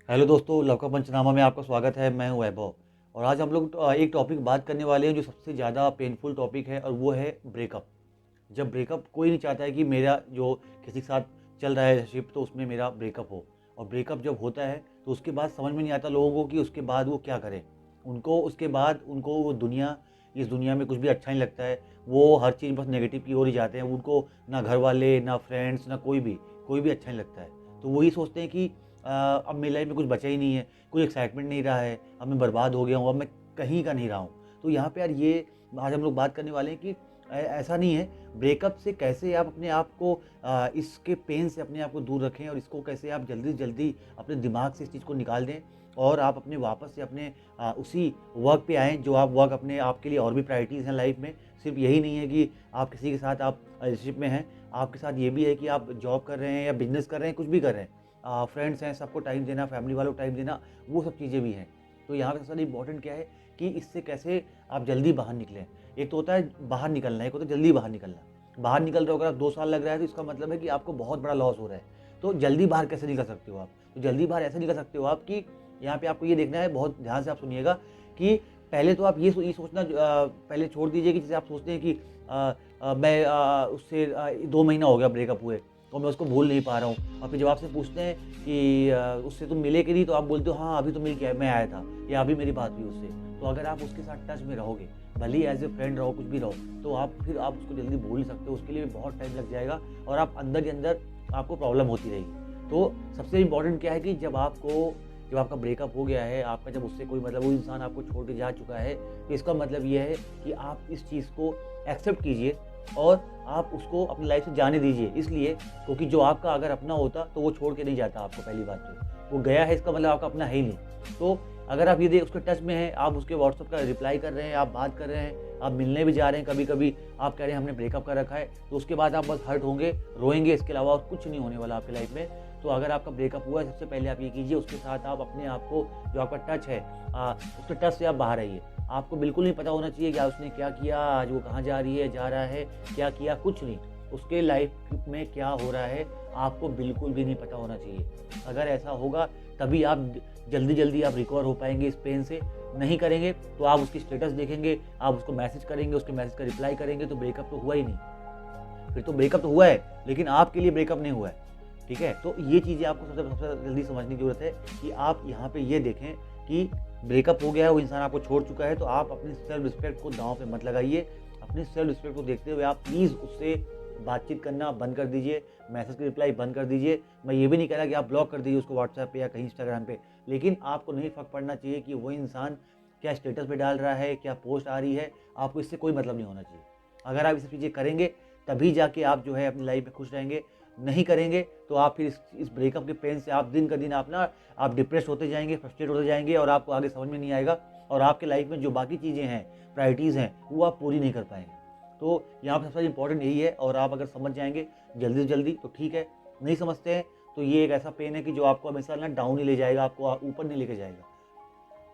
Hello दोस्तों, love का पंचनामा में आपका स्वागत है। मैं हूं वैभव और आज हम लोग एक टॉपिक बात करने वाले हैं जो सबसे ज़्यादा पेनफुल टॉपिक है और वो है ब्रेकअप। जब ब्रेकअप कोई नहीं चाहता है कि मेरा जो किसी के साथ चल रहा है रिलेशनशिप तो उसमें मेरा ब्रेकअप हो। और ब्रेकअप जब होता है तो उसके बाद समझ में नहीं आता लोगों को कि उसके बाद वो क्या करें। उनको उसके बाद उनको वो दुनिया, इस दुनिया में कुछ भी अच्छा नहीं लगता है। वो हर चीज़ बस नेगेटिव की ओर ही जाते हैं। उनको ना घर वाले, ना फ्रेंड्स, ना कोई भी अच्छा नहीं लगता है। तो वही सोचते हैं कि अब मेरी लाइफ में कुछ बचा ही नहीं है, कोई एक्साइटमेंट नहीं रहा है, अब मैं बर्बाद हो गया हूँ, अब मैं कहीं का नहीं रहा हूँ। तो यहाँ पे यार ये आज हम लोग बात करने वाले हैं कि ऐसा नहीं है। ब्रेकअप से कैसे आप अपने आप को इसके पेन से अपने आप को दूर रखें और इसको कैसे आप जल्दी जल्दी अपने दिमाग से इस चीज़ को निकाल दें और आप अपने वापस से अपने उसी वर्क पे आएँ जो आप वर्क अपने आपके लिए और भी प्रायोरिटीज़ हैं लाइफ में। सिर्फ यही नहीं है कि आप किसी के साथ आप रिलेशनशिप में हैं, आपके साथ ये भी है कि आप जॉब कर रहे हैं या बिजनेस कर रहे हैं, कुछ भी कर रहे हैं। फ्रेंड्स हैं, सबको टाइम देना, फैमिली वालों को टाइम देना, वो सब चीज़ें भी हैं। तो यहाँ पे सबसे ज़्यादा इम्पोर्टेंट क्या है कि इससे कैसे आप जल्दी बाहर निकलें। एक तो होता है बाहर निकलना, एक होता है जल्दी बाहर निकलना। बाहर निकल रहे हो अगर आप 2 साल लग रहा है तो इसका मतलब है कि आपको बहुत बड़ा लॉस हो रहा है। तो जल्दी बाहर कैसे निकल सकते हो आप? तो जल्दी बाहर ऐसे निकल सकते हो आप कि यहाँ पे आपको ये देखना है, बहुत ध्यान से आप सुनिएगा कि पहले तो आप ये सोचना पहले छोड़ दीजिए कि जैसे आप सोचते हैं कि मैं उससे 2 महीना हो गया ब्रेकअप हुए और मैं उसको भूल नहीं पा रहा हूँ। और फिर जब आपसे पूछते हैं कि उससे तुम मिले कि नहीं, तो आप बोलते हो हाँ अभी तो मिल के मैं आया था या अभी मेरी बात हुई उससे। तो अगर आप उसके साथ टच में रहोगे, भले ही एज ए फ्रेंड रहो, कुछ भी रहो, तो आप उसको जल्दी भूल सकते हो। उसके लिए भी बहुत टाइम लग जाएगा और आप अंदर ही अंदर आपको प्रॉब्लम होती रहेगी। तो सबसे इम्पोर्टेंट क्या है कि जब आपका ब्रेकअप हो गया है, आपका जब उससे कोई मतलब वो इंसान आपको छोड़ के जा चुका है, तो इसका मतलब ये है कि आप इस चीज़ को एक्सेप्ट कीजिए और आप उसको अपनी लाइफ से जाने दीजिए। इसलिए क्योंकि जो आपका अगर अपना होता तो वो छोड़ के नहीं जाता आपको। पहली बात तो वो गया है, इसका मतलब आपका अपना है ही नहीं। तो अगर आप ये उसके टच में हैं, आप उसके व्हाट्सएप का रिप्लाई कर रहे हैं, आप बात कर रहे हैं, आप मिलने भी जा रहे हैं, कभी-कभी आप कह रहे हैं हमने ब्रेकअप कर रखा है, तो उसके बाद आप बस हर्ट होंगे, रोएँगे, इसके अलावा और कुछ नहीं होने वाला आपकी लाइफ में। तो अगर आपका ब्रेकअप हुआ है, सबसे पहले आप ये कीजिए, उसके साथ आप अपने आप को, जो आपका टच है, उसके टच से आप बाहर आइए। आपको बिल्कुल नहीं पता होना चाहिए कि आज उसने क्या किया, आज वो कहाँ जा रही है, जा रहा है, क्या किया, कुछ नहीं। उसके लाइफ में क्या हो रहा है, आपको बिल्कुल भी नहीं पता होना चाहिए। अगर ऐसा होगा तभी आप जल्दी-जल्दी आप रिकवर हो पाएँगे इस पेन से। नहीं करेंगे तो आप उसकी स्टेटस देखेंगे, आप उसको मैसेज करेंगे, उसके मैसेज का रिप्लाई करेंगे तो ब्रेकअप तो हुआ ही नहीं। फिर तो ब्रेकअप तो हुआ है, लेकिन आपके लिए ब्रेकअप नहीं हुआ है। ठीक है? तो ये चीज़ें आपको सबसे सबसे जल्दी समझने की ज़रूरत है कि आप यहाँ पे ये देखें कि ब्रेकअप हो गया है, वो इंसान आपको छोड़ चुका है, तो आप अपनी सेल्फ रिस्पेक्ट को दाँव पे मत लगाइए। अपनी सेल्फ रिस्पेक्ट को देखते हुए आप प्लीज़ उससे बातचीत करना बंद कर दीजिए, मैसेज की रिप्लाई बंद कर दीजिए। मैं ये भी नहीं कह रहा कि आप ब्लॉक कर दीजिए उसको व्हाट्सएप पे या कहीं इंस्टाग्राम पे, लेकिन आपको नहीं फ़र्क पड़ना चाहिए कि वो इंसान क्या स्टेटस पे डाल रहा है, क्या पोस्ट आ रही है, आपको इससे कोई मतलब नहीं होना चाहिए। अगर आप ये सब चीज़ें करेंगे, तभी जाके आप जो है अपनी लाइफ में खुश रहेंगे। नहीं करेंगे तो आप फिर इस ब्रेकअप के पेन से आप दिन का दिन आप डिप्रेस होते जाएँगे, फ्रस्ट्रेट होते जाएँगे और आपको आगे समझ में नहीं आएगा और आपके लाइफ में जो बाकी चीज़ें हैं, प्रायोरिटीज़ हैं, वो आप पूरी नहीं कर पाएँगे। तो यहाँ पे सबसे इम्पोर्टेंट यही है और आप अगर समझ जाएँगे जल्दी से जल्दी तो ठीक है, नहीं समझते हैं तो ये एक ऐसा पेन है कि जो आपको हमेशा ना डाउन ही ले जाएगा, आपको ऊपर नहीं लेके जाएगा।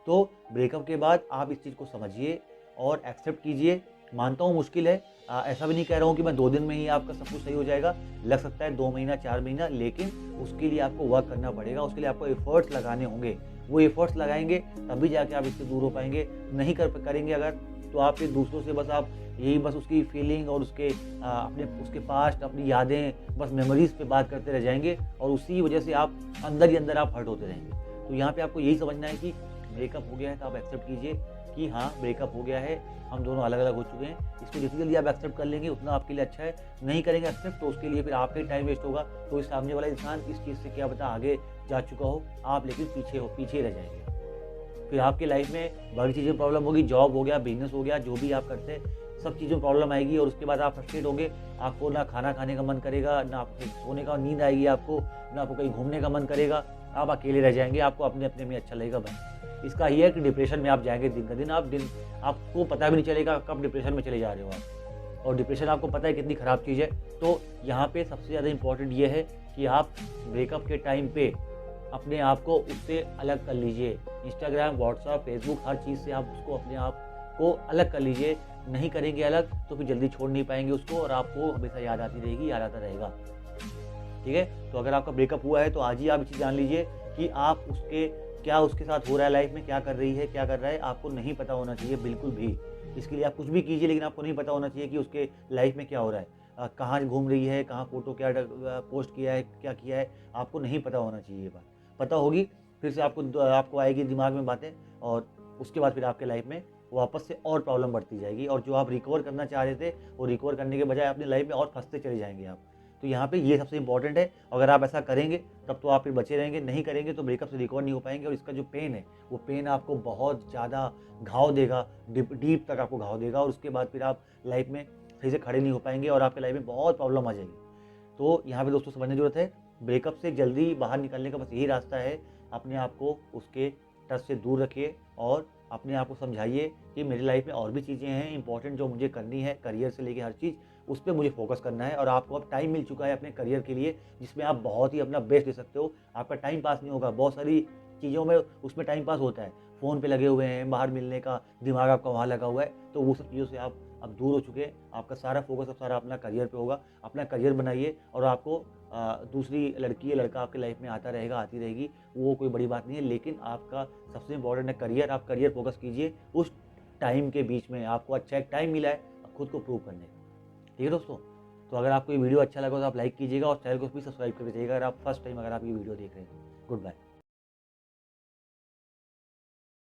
तो ब्रेकअप के बाद आप इस चीज़ को समझिए और एक्सेप्ट कीजिए। मानता हूँ मुश्किल है, ऐसा भी नहीं कह रहा हूँ कि मैं 2 दिन में ही आपका सब कुछ सही हो जाएगा। लग सकता है 2 महीना, 4 महीना, लेकिन उसके लिए आपको वर्क करना पड़ेगा, उसके लिए आपको एफर्ट्स लगाने होंगे। वो एफर्ट्स लगाएँगे तभी जाके आप इससे दूर हो पाएँगे। नहीं करेंगे अगर, तो आप फिर दूसरों से बस आप यही बस उसकी फीलिंग और उसके पास्ट, अपनी यादें, बस मेमोरीज़ पे बात करते रह जाएँगे और उसी वजह से आप अंदर ही अंदर आप हर्ट होते रहेंगे। तो यहाँ पे आपको यही समझना है कि ब्रेकअप हो गया है तो आप एक्सेप्ट कीजिए कि हाँ ब्रेकअप हो गया है, हम दोनों अलग-अलग हो चुके हैं। इसको जितनी जल्दी आप एक्सेप्ट कर लेंगे उतना आपके लिए अच्छा है। नहीं करेंगे एक्सेप्ट तो उसके लिए फिर आपका ही टाइम वेस्ट होगा। तो इस सामने वाला इंसान इस चीज़ से क्या पता आगे जा चुका हो, आप लेकिन पीछे ही रह जाएँगे। फिर आपकी लाइफ में बड़ी चीज़ों में प्रॉब्लम होगी, जॉब हो गया, बिज़नेस हो गया, जो भी आप करते हैं, सब चीज़ों में प्रॉब्लम आएगी और उसके बाद आप फ्रस्ट्रेट होंगे। आपको ना खाना खाने का मन करेगा, ना आपको सोने का नींद आएगी आपको, ना आपको कहीं घूमने का मन करेगा। आप अकेले रह जाएँगे, आपको अपने-अपने में अच्छा लगेगा बस। इसका ये है कि डिप्रेशन में आप जाएँगे दिन का दिन, आपको पता भी नहीं चलेगा कब डिप्रेशन में चले जा रहे हो आप। और डिप्रेशन आपको पता है कितनी ख़राब चीज़ है। तो यहाँ पे सबसे ज़्यादा इम्पोर्टेंट ये है कि आप ब्रेकअप के टाइम पे अपने आप को उससे अलग कर लीजिए। इंस्टाग्राम, व्हाट्सएप, फेसबुक, हर चीज़ से आप उसको अपने आप को अलग कर लीजिए। नहीं करेंगे अलग तो फिर जल्दी छोड़ नहीं पाएँगे उसको और आपको हमेशा याद आती रहेगी, याद आता रहेगा। ठीक है? तो अगर आपका ब्रेकअप हुआ है तो आज ही आप ये चीज़ जान लीजिए कि आप उसके क्या उसके साथ हो रहा है लाइफ में, क्या कर रही है, क्या कर रहा है, आपको नहीं पता होना चाहिए बिल्कुल भी। इसके लिए आप कुछ भी कीजिए, लेकिन आपको नहीं पता होना चाहिए कि उसके लाइफ में क्या हो रहा है, कहाँ घूम रही है, कहाँ फ़ोटो क्या पोस्ट किया है, क्या किया है, आपको नहीं पता होना चाहिए ये बात। पता होगी, फिर से आपको आएगी दिमाग में बातें, और उसके बाद फिर आपके लाइफ में वापस से और प्रॉब्लम बढ़ती जाएगी, और जो आप रिकवर करना चाह रहे थे, वो रिकवर करने के बजाय अपनी लाइफ में और फँसते चले जाएँगे आप। तो यहाँ पे ये सबसे इंपॉर्टेंट है, अगर आप ऐसा करेंगे तब तो आप फिर बचे रहेंगे, नहीं करेंगे तो ब्रेकअप से रिकवर नहीं हो पाएँगे, और इसका जो पेन है, वो पेन आपको बहुत ज़्यादा घाव देगा, डीप डीप तक आपको घाव देगा, और उसके बाद फिर आप लाइफ में सही से खड़े नहीं हो पाएँगे, और आपके लाइफ में बहुत प्रॉब्लम आ जाएगी। तो यहाँ पे दोस्तों समझने की ज़रूरत है, ब्रेकअप से जल्दी बाहर निकलने का बस यही रास्ता है, अपने आप को उसके टच से दूर रखिए, और अपने आप को समझाइए कि मेरी लाइफ में और भी चीज़ें हैं इंपॉर्टेंट जो मुझे करनी है, करियर से लेके हर चीज़, उस पे मुझे फ़ोकस करना है, और आपको अब टाइम मिल चुका है अपने करियर के लिए, जिसमें आप बहुत ही अपना बेस्ट दे सकते हो। आपका टाइम पास नहीं होगा, बहुत सारी चीज़ों में उसमें टाइम पास होता है, फ़ोन पे लगे हुए हैं, बाहर मिलने का दिमाग आपका वहाँ लगा हुआ है, तो वो सब चीज़ों से आप अब दूर हो चुके हैं। आपका सारा फ़ोकस अब सारा अपना करियर पे होगा। अपना करियर बनाइए, और आपको दूसरी लड़की या लड़का आपकी लाइफ में आता रहेगा, आती रहेगी, वो कोई बड़ी बात नहीं है, लेकिन आपका सबसे इम्पोर्टेंट है करियर। आप करियर फ़ोकस कीजिए, उस टाइम के बीच में आपको अच्छा एक टाइम मिला है खुद को प्रूव करने का। ठीक है दोस्तों? तो अगर आपको ये वीडियो अच्छा लगा तो आप लाइक कीजिएगा, और चैनल को भी सब्सक्राइब करके जाइएगा, अगर आप फर्स्ट टाइम अगर आप ये वीडियो देख रहे हैं। Good bye.